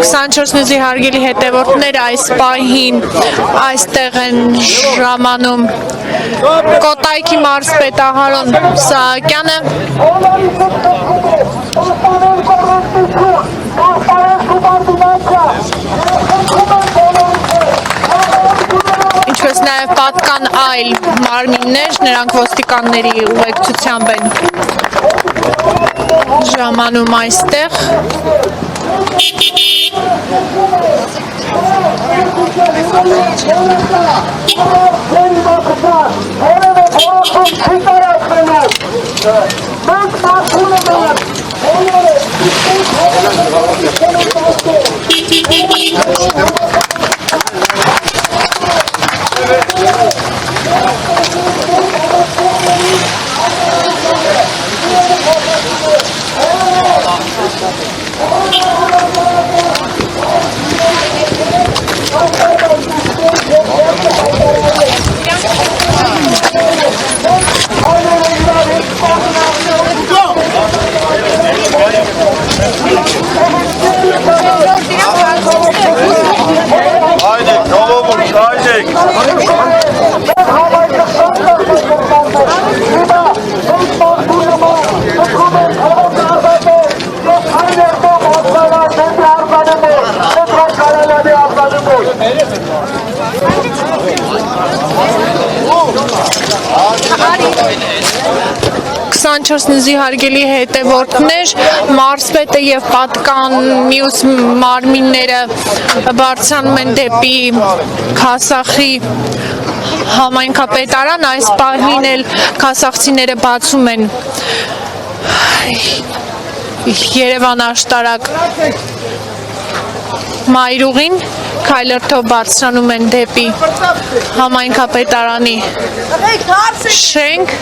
24-ի հարգելի հետևորդներ այս պահին այստեղ են ժամանում Կոտայքի մարզպետ Ահարոն Սահակյանը ինչպես նաև պատկան այլ մարմիններ, նրանք ոստիկանների ուղեկցությամբ են ժամանում այստեղ նիզի հարգելի հետևորդներ, մարզպետը եւ պատկան մյուս մարմինները բարձրանում են դեպի Քասախի համայնքապետարան, այս պահին էլ քասախցիները բացում են Երևան աշտարակ մայրուղին, քայլերթով բարձրանում են դեպի համայնքապետարանի շենք